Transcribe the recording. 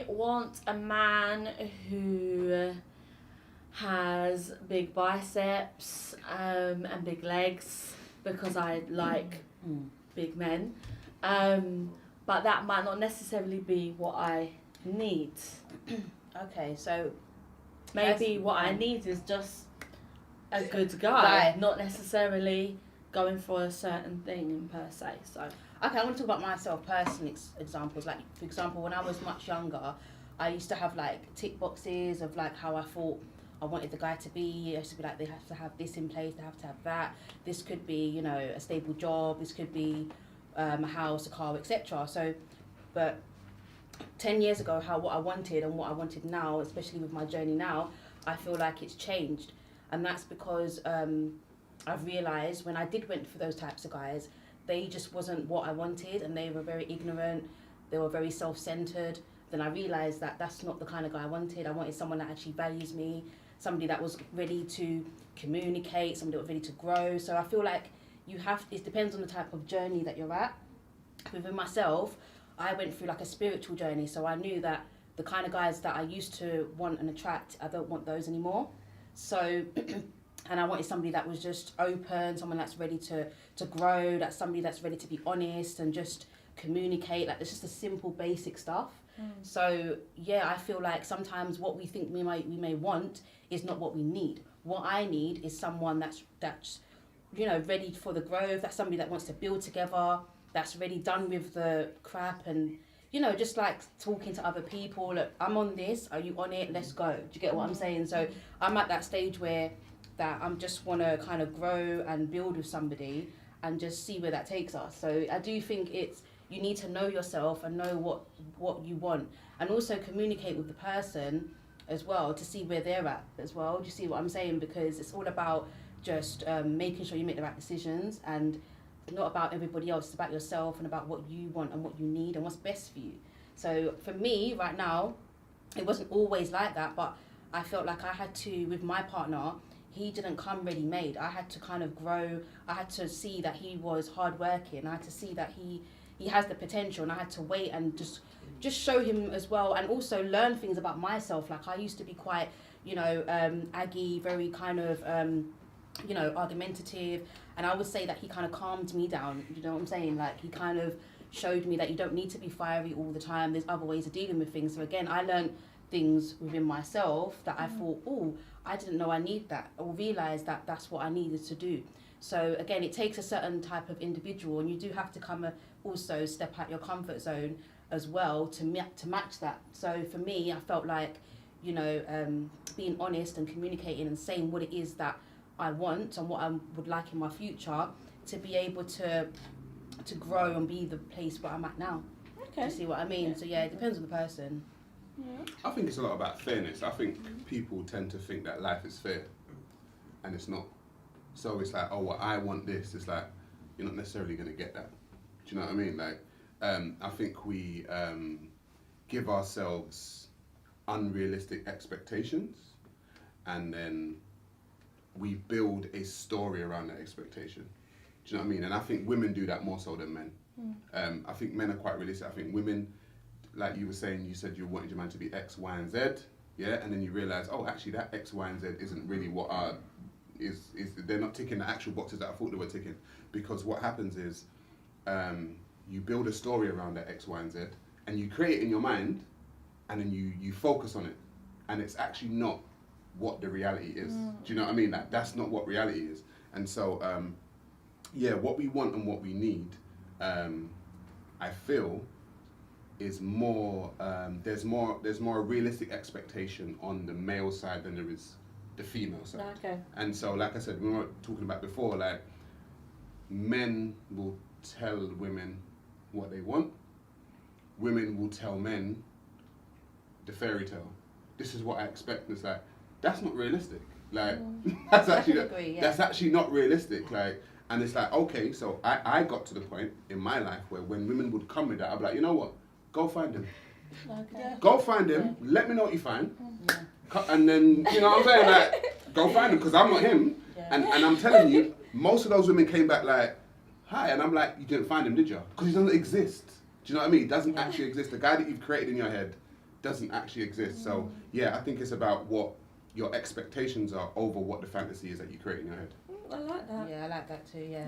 I want a man who has big biceps and big legs because I like big men. But that might not necessarily be what I need. Okay, so maybe what I need is just a good guy, not necessarily going for a certain thing per se. So okay, I want to talk about myself personal examples. Like, for example, when I was much younger, I used to have like tick boxes of like how I thought I wanted the guy to be. I used to be like, they have to have this in place, they have to have that. This could be, you know, a stable job. This could be a house, a car, etc. So, but 10 years ago, what I wanted and what I wanted now, especially with my journey now, I feel like it's changed. And that's because I've realised when I did went for those types of guys, they just wasn't what I wanted, and they were very ignorant, they were very self-centred. Then I realised that that's not the kind of guy I wanted. I wanted someone that actually values me, somebody that was ready to communicate, somebody that was ready to grow. So I feel like it depends on the type of journey that you're at. Within myself, I went through like a spiritual journey, so I knew that the kind of guys that I used to want and attract, I don't want those anymore. So, and I wanted somebody that was just open, someone that's ready to grow, that's somebody that's ready to be honest and just communicate. Like, it's just the simple, basic stuff. So yeah, I feel like sometimes what we think we may want is not what we need. What I need is someone that's you know, ready for the growth. That's somebody that wants to build together, that's really done with the crap, and you know, just like talking to other people. Look, I'm on this, are you on it? Let's go. Do you get what I'm saying? So I'm at that stage where that I'm just want to kind of grow and build with somebody and just see where that takes us. So I do think you need to know yourself and know what you want, and also communicate with the person as well to see where they're at as well. Do you see what I'm saying? Because it's all about just making sure you make the right decisions, and not about everybody else. It's about yourself and about what you want and what you need and what's best for you. So for me right now, it wasn't always like that, but I felt like I had to, with my partner, he didn't come ready made. I had to kind of grow. I had to see that he was hardworking. I had to see that he has the potential, and I had to wait and just show him as well, and also learn things about myself. Like, I used to be quite, you know, aggy, very kind of, you know, argumentative, and I would say that he kind of calmed me down. You know what I'm saying? Like, he kind of showed me that you don't need to be fiery all the time. There's other ways of dealing with things. So again, I learned things within myself that I thought, oh, I didn't know I need that, or realize that that's what I needed to do. So again, it takes a certain type of individual, and you do have to also step out your comfort zone as well to match that. So for me, I felt like, you know, being honest and communicating and saying what it is that I want and what I would like in my future, to be able to grow and be the place where I'm at now. Okay. You see what I mean? Yeah. So yeah, it depends on the person. Yeah. I think it's a lot about fairness. I think people tend to think that life is fair, and it's not. So it's like, oh, well, I want this. It's like, you're not necessarily going to get that. Do you know what I mean? Like, I think we give ourselves unrealistic expectations, and then we build a story around that expectation. Do you know what I mean? And I think women do that more so than men. I think men are quite realistic. I think women, like you were saying, you said you wanted your man to be X, Y, and Z, yeah? And then you realise, oh, actually that X, Y, and Z isn't really what is they're not ticking the actual boxes that I thought they were ticking. Because what happens is, you build a story around that X, Y, and Z, and you create it in your mind, and then you focus on it, and it's actually not what the reality is. Do you know what I mean? That's not what reality is. And so, yeah, what we want and what we need, I feel, is more. There's more a realistic expectation on the male side than there is the female side. Okay. And so, like I said, we were talking about before, like, men will tell women what they want. Women will tell men the fairy tale. This is what I expect. And it's like, that's not realistic. Like, that's actually not realistic. Like, and it's like, okay, so I got to the point in my life where when women would come with that, I'd be like, you know what? Go find him. Okay. Go find him. Yeah. Let me know what you find. Yeah. And then, you know what I'm saying? Like, go find him, because I'm not him. Yeah. And I'm telling you, most of those women came back like, hi. And I'm like, you didn't find him, did you? Because he doesn't exist. Do you know what I mean? It doesn't actually exist. The guy that you've created in your head doesn't actually exist. So yeah, I think it's about what your expectations are over what the fantasy is that you create in your head. I like that. Yeah, I like that too. Yeah.